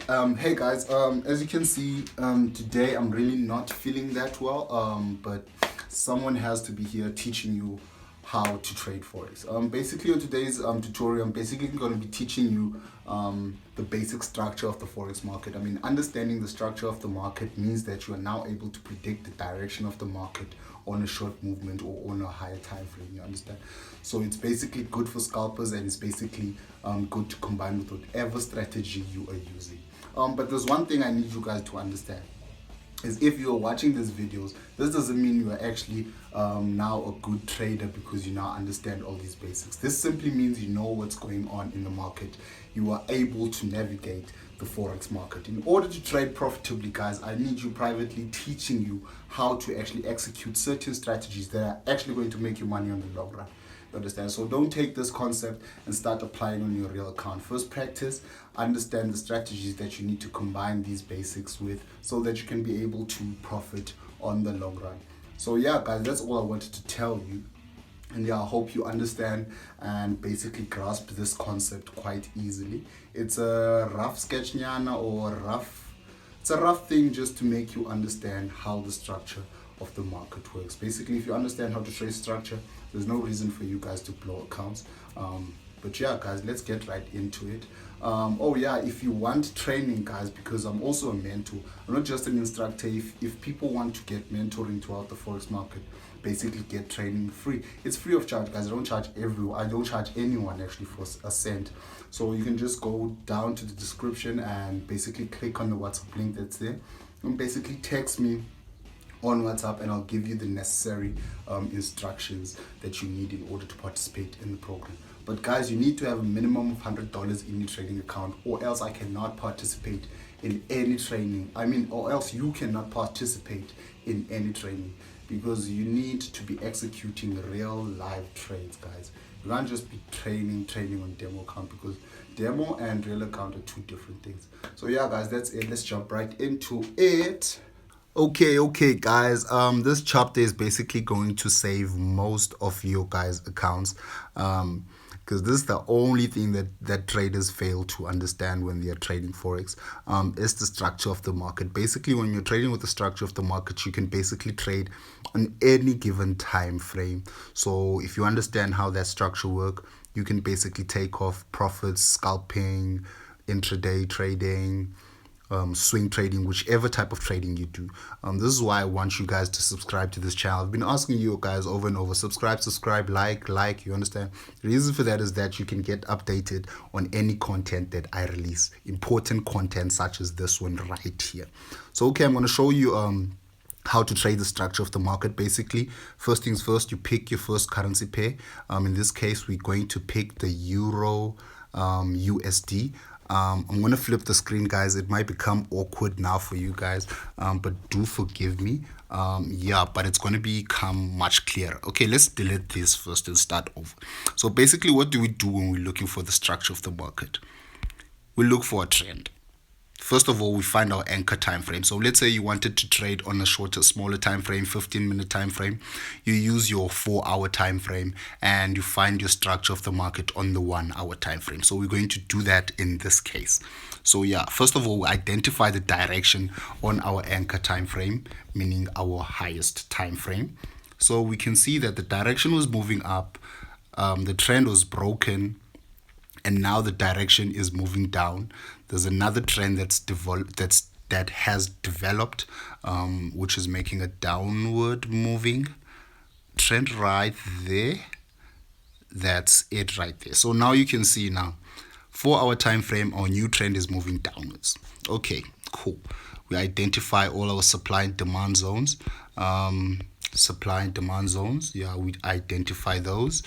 Hey guys, as you can see, today I'm really not feeling that well, but someone has to be here teaching you how to trade forex. Basically on today's tutorial, I'm basically going to be teaching you the basic structure of the forex market. I mean, understanding the structure of the market means that you are now able to predict the direction of the market on a short movement or on a higher time frame. You understand? So it's basically good for scalpers, and it's basically good to combine with whatever strategy you are using. But there's one thing I need you guys to understand is if you're watching these videos, this doesn't mean you are actually now a good trader because you now understand all these basics. This simply means you know what's going on in the market. You are able to navigate the forex market. In order to trade profitably, guys, I need you privately teaching you how to actually execute certain strategies that are actually going to make you money on the long run. You understand? So don't take this concept and start applying on your real account. First, practice, understand the strategies that you need to combine these basics with so that you can be able to profit on the long run. So yeah, guys, that's all I wanted to tell you. And yeah, I hope you understand and basically grasp this concept quite easily. It's a rough sketch nyana or it's a rough thing just to make you understand how the structure of the market works. Basically, if you understand how to trade structure, there's no reason for you guys to blow accounts. But yeah, guys, let's get right into it. Oh yeah, if you want training, guys, because I'm also a mentor, I'm not just an instructor. If people want to get mentoring throughout the forex market, basically get training free. It's free of charge, guys. I don't charge everyone. I don't charge anyone actually for a cent. So you can just go down to the description and basically click on the WhatsApp link that's there, and basically text me on WhatsApp, and I'll give you the necessary instructions that you need in order to participate in the program. But guys, you need to have a minimum of $100 in your trading account, or else I cannot participate in any training. Or else you cannot participate in any training, because you need to be executing real live trades, guys. You can't just be training on demo account, because demo and real account are two different things. So yeah, guys, that's it. Let's jump right into it. Okay, guys. This chapter is basically going to save most of your guys' accounts, because this is the only thing that traders fail to understand when they are trading forex. Is the structure of the market. Basically, when you're trading with the structure of the market, you can basically trade on any given time frame. So if you understand how that structure works, you can basically take off profits, scalping, intraday trading, swing trading, whichever type of trading you do. This is why I want you guys to subscribe to this channel. I've been asking you guys over and over, subscribe, like, you understand? The reason for that is that you can get updated on any content that I release, important content such as this one right here. So okay, I'm going to show you how to trade the structure of the market. Basically, first things first, you pick your first currency pair. In this case, we're going to pick the Euro USD. I'm going to flip the screen, guys. It might become awkward now for you guys, but do forgive me. Yeah, but it's going to become much clearer. Okay, let's delete this first and start over. So basically, what do we do when we're looking for the structure of the market? We look for a trend. First of all, we find our anchor time frame. So let's say you wanted to trade on a shorter, smaller time frame, 15-minute time frame. You use your 4-hour time frame, and you find your structure of the market on the 1-hour time frame. So we're going to do that in this case. So yeah, first of all, we identify the direction on our anchor time frame, meaning our highest time frame. So we can see that the direction was moving up, the trend was broken, and now the direction is moving down. There's another trend that has developed, which is making a downward moving trend right there. That's it right there. So now you can see now, 4-hour time frame, our new trend is moving downwards. Okay, cool. We identify all our supply and demand zones. Yeah, we identify those.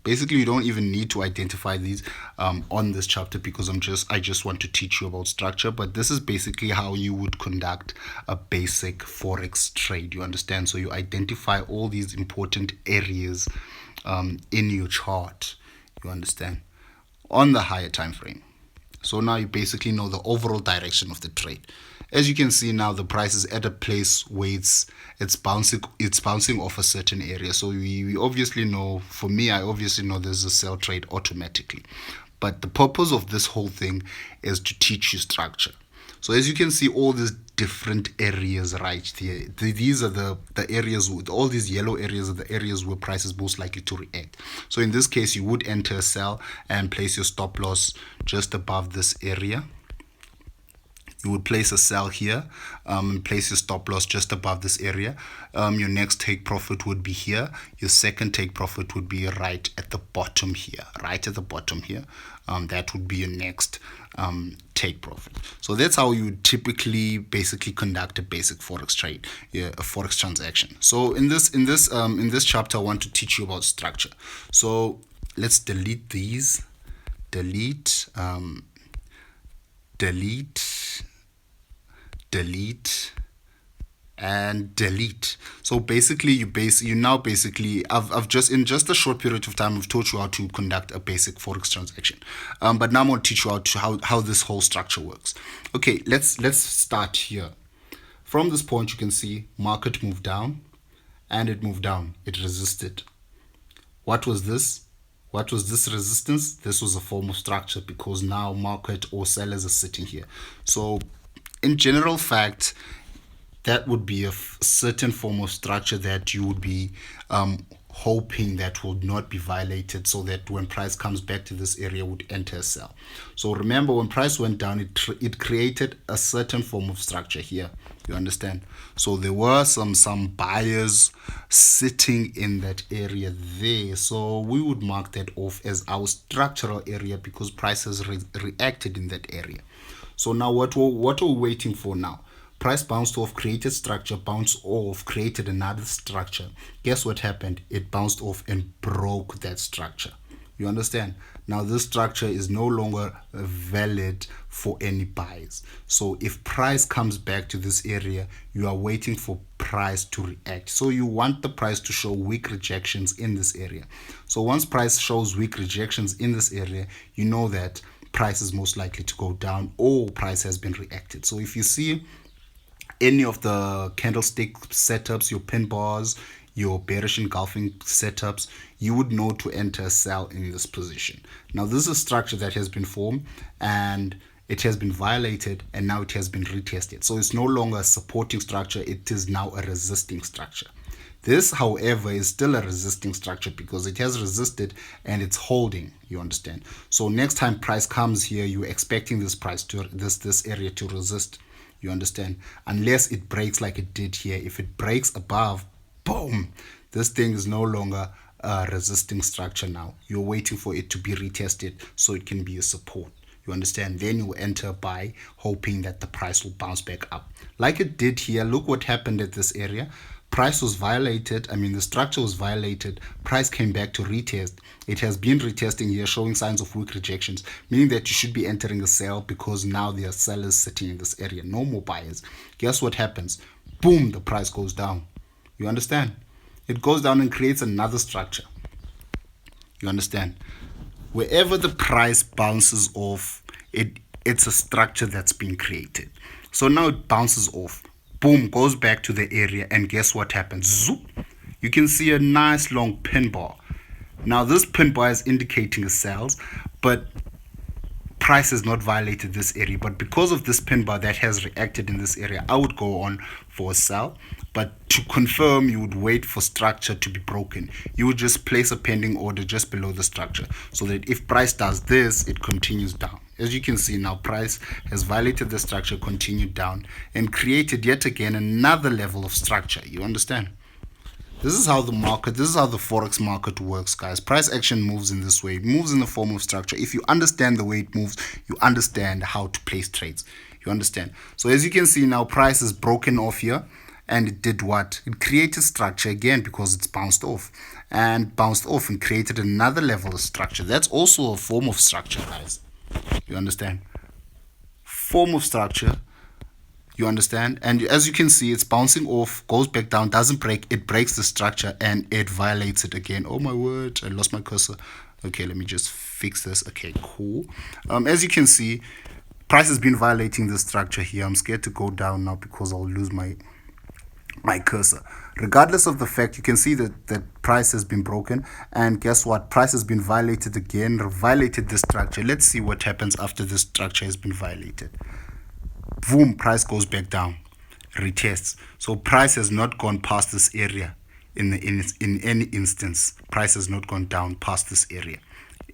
Basically, you don't even need to identify these on this chapter, because I just want to teach you about structure. But this is basically how you would conduct a basic forex trade. You understand? So you identify all these important areas in your chart. You understand? On the higher time frame. So now you basically know the overall direction of the trade. As you can see now, the price is at a place where it's bouncing off a certain area. So we obviously know, for me, I obviously know there's a sell trade automatically. But the purpose of this whole thing is to teach you structure. So as you can see, all these different areas right there, these are the areas with all these yellow areas are the areas where price is most likely to react. So in this case, you would enter a sell and place your stop loss just above this area. You would place a sell here, and place your stop loss just above this area. Your next take profit would be here. Your second take profit would be right at the bottom here. That would be your next take profit. So that's how you typically basically conduct a basic forex trade, a forex transaction. So in this chapter, I want to teach you about structure. So let's delete these. Delete, and delete. So basically I've just in just a short period of time I've taught you how to conduct a basic forex transaction. But now I'm going to teach you how this whole structure works. Okay, let's start here. From this point, you can see market moved down, and it moved down. It resisted. What was this? What was this resistance? This was a form of structure, because now market or sellers are sitting here. So in general fact, that would be a certain form of structure that you would be hoping that will not be violated, so that when price comes back to this area, would enter a sell. So remember, when price went down, it created a certain form of structure here. You understand? So there were some buyers sitting in that area there. So we would mark that off as our structural area, because prices reacted in that area. So now what are we waiting for now? Price bounced off, created structure, bounced off, created another structure. Guess what happened? It bounced off and broke that structure. You understand? Now this structure is no longer valid for any buys. So if price comes back to this area, you are waiting for price to react. So you want the price to show weak rejections in this area. So once price shows weak rejections in this area, you know that price is most likely to go down, or price has been reacted. So if you see any of the candlestick setups, your pin bars, your bearish engulfing setups, you would know to enter a sell in this position. Now this is a structure that has been formed, and it has been violated, and now it has been retested. So it's no longer a supporting structure, it is now a resisting structure. This, however, is still a resisting structure, because it has resisted and it's holding. You understand? So next time price comes here, you're expecting this price to this area to resist. You understand? Unless it breaks like it did here. If it breaks above, boom, this thing is no longer a resisting structure now. You're waiting for it to be retested so it can be a support. You understand? Then you enter buy, hoping that the price will bounce back up. Like it did here. Look what happened at this area. Price was violated. The structure was violated. Price came back to retest. It has been retesting here, showing signs of weak rejections, meaning that you should be entering a sell, because now there are sellers sitting in this area. No more buyers. Guess what happens? Boom, the price goes down. You understand? It goes down and creates another structure. You understand? Wherever the price bounces off, it's a structure that's been created. So now it bounces off. Boom, goes back to the area, and guess what happens? Zoop. You can see a nice long pin bar. Now this pin bar is indicating a sells, but price has not violated this area. But because of this pin bar that has reacted in this area, I would go on for a sell. But to confirm, you would wait for structure to be broken. You would just place a pending order just below the structure, so that if price does this, it continues down. As you can see now, price has violated the structure, continued down, and created yet again another level of structure. You understand? This is how the forex market works, guys. Price action moves in this way. It moves in the form of structure. If you understand the way it moves, you understand how to place trades. You understand? So as you can see now, price is broken off here. And it did what? It created structure again, because it's bounced off and created another level of structure. That's also a form of structure, guys. You understand? Form of structure. You understand? And as you can see, it's bouncing off, goes back down, doesn't break. It breaks the structure and it violates it again. Oh my word, I lost my cursor. Okay, let me just fix this. Okay, cool. As you can see, price has been violating the structure here. I'm scared to go down now because I'll lose my cursor. Regardless of the fact, you can see that the price has been broken, and guess what? Price has been violated again, violated the structure. Let's see what happens after this structure has been violated. Boom, price goes back down, retests. So price has not gone past this area. In any instance, price has not gone down past this area.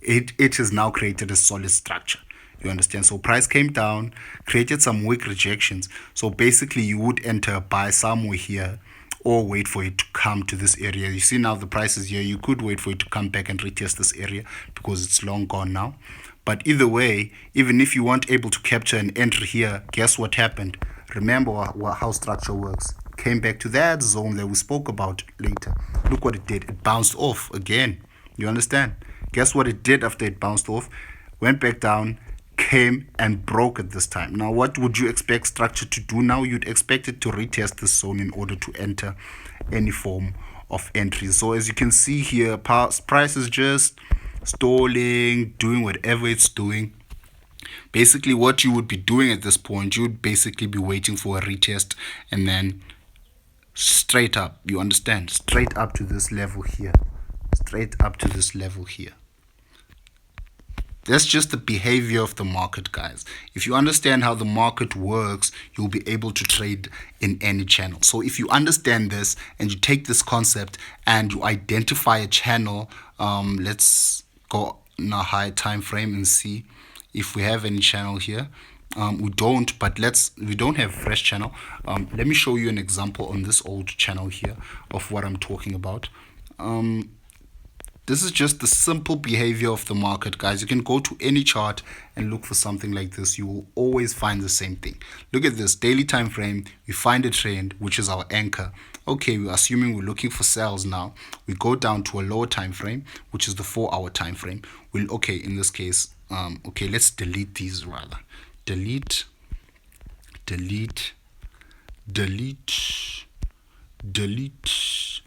It has now created a solid structure. You understand? So price came down, created some weak rejections. So basically, you would enter a buy somewhere here, or wait for it to come to this area. You see now the price is here. You could wait for it to come back and retest this area because it's long gone now. But either way, even if you weren't able to capture an entry here, guess what happened? Remember how structure works. Came back to that zone that we spoke about later. Look what it did. It bounced off again. You understand? Guess what it did after it bounced off? Went back down, came and broke it this time. Now, what would you expect structure to do now? You'd expect it to retest this zone in order to enter any form of entry. So as you can see here, price is just stalling, doing whatever it's doing. Basically, what you would be doing at this point, you would basically be waiting for a retest and then straight up, you understand, straight up to this level here, straight up to this level here. That's just the behavior of the market, guys. If you understand how the market works, you'll be able to trade in any channel. So if you understand this and you take this concept and you identify a channel, let's go in a high time frame and see if we have any channel here. We don't, but we don't have fresh channel. Let me show you an example on this old channel here of what I'm talking about. This is just the simple behavior of the market, guys. You can go to any chart and look for something like this. You will always find the same thing. Look at this daily time frame. We find a trend, which is our anchor. Okay, we're assuming we're looking for sales now. We go down to a lower time frame, which is the 4-hour time frame. Okay, in this case, okay, let's delete these rather. Delete, delete, delete, delete,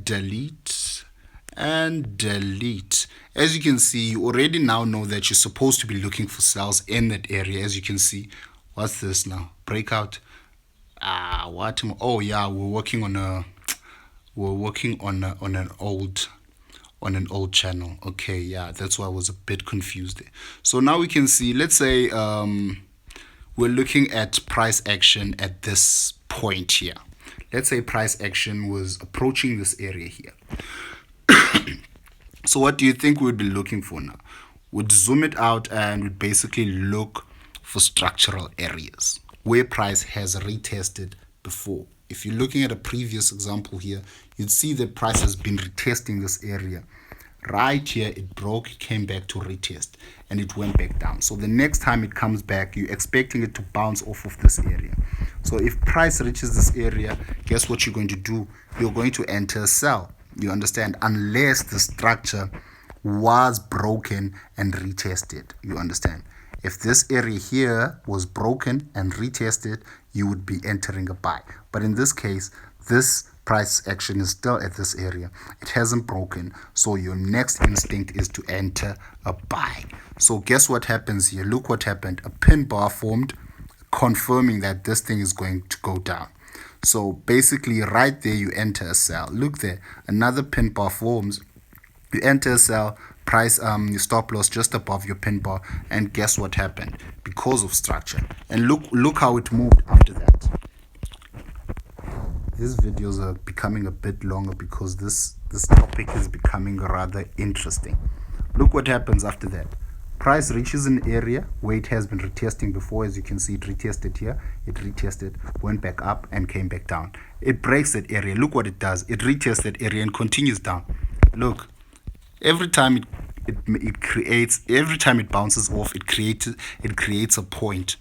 delete, and delete. As you can see, you already now know that you're supposed to be looking for sales in that area. As you can see, what's this now? Breakout. What? Oh yeah, we're working on an old channel. Okay, yeah, that's why I was a bit confused there. So now we can see, let's say we're looking at price action at this point here. Let's say price action was approaching this area here. So what do you think we'd be looking for now? We'd zoom it out and we'd basically look for structural areas where price has retested before. If you're looking at a previous example here, you'd see that price has been retesting this area. Right here, it broke, it came back to retest, and it went back down. So the next time it comes back, you're expecting it to bounce off of this area. So if price reaches this area, guess what you're going to do? You're going to enter a sell. You understand? Unless the structure was broken and retested. You understand? If this area here was broken and retested, you would be entering a buy. But in this case, this price action is still at this area. It hasn't broken. So your next instinct is to enter a buy. So guess what happens here? Look what happened. A pin bar formed, confirming that this thing is going to go down. So basically right there you enter a sell. Look there, another pin bar forms. You enter a sell, price your stop loss just above your pin bar, and guess what happened? Because of structure. And look how it moved after that. These videos are becoming a bit longer because this topic is becoming rather interesting. Look what happens after that. Price reaches an area where it has been retesting before. As you can see, it retested here, it retested, went back up and came back down. It breaks that area. Look what it does. It retests that area and continues down. Look, every time every time it bounces off, it creates a point.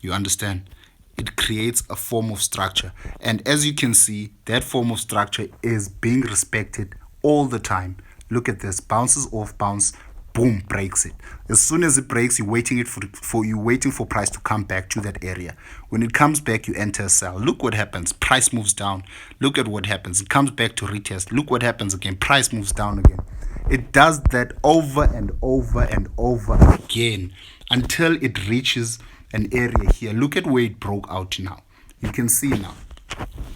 You understand? It creates a form of structure, and as you can see, that form of structure is being respected all the time. Look at this, bounces off, bounce, boom, breaks it. As soon as it breaks, you're waiting for price to come back to that area. When it comes back, you enter a sell. Look what happens. Price moves down. Look at what happens. It comes back to retest. Look what happens again. Price moves down again. It does that over and over and over again until it reaches an area here. Look at where it broke out now. You can see now.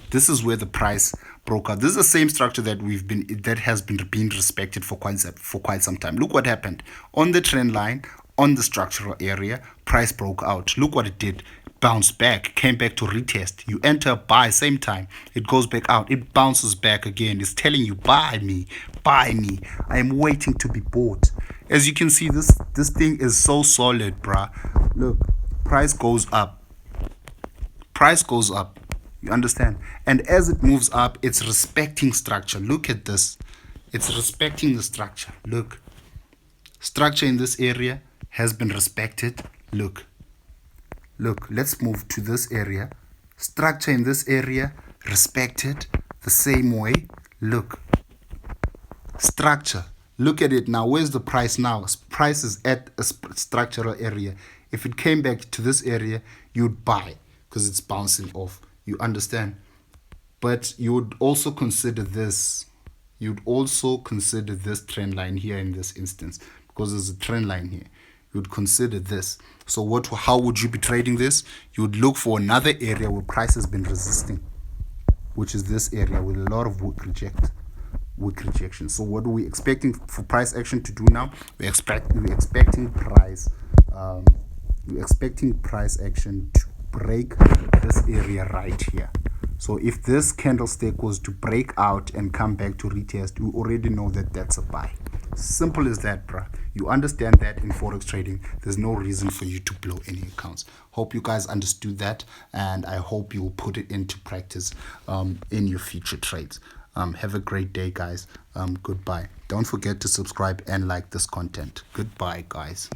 This is where the price broke out. This is the same structure that has been being respected for quite some time. Look what happened on the trend line, on the structural area. Price broke out. Look what it did. Bounced back, came back to retest. You enter, buy, same time. It goes back out. It bounces back again. It's telling you, buy me, buy me. I am waiting to be bought. As you can see, this thing is so solid, bruh. Look, price goes up. Price goes up. You understand? And as it moves up, it's respecting structure. Look at this. It's respecting the structure. Look. Structure in this area has been respected. Look. Look, let's move to this area. Structure in this area respected the same way. Look. Structure. Look at it now. Where's the price now? Price is at a structural area. If it came back to this area, you'd buy because it's bouncing off. You understand? But you would also consider this. You'd also consider this trend line here in this instance because there's a trend line here. You'd consider this. So how would you be trading this? You would look for another area where price has been resisting, which is this area with a lot of weak rejection. So what are we expecting for price action to do now? We're expecting price action to break this area right here. So if this candlestick was to break out and come back to retest, you already know that that's a buy. Simple as that, bruh. You understand that in forex trading, there's no reason for you to blow any accounts. Hope you guys understood that, and I hope you will put it into practice in your future trades. Have a great day, guys. Goodbye. Don't forget to subscribe and like this content. Goodbye, guys.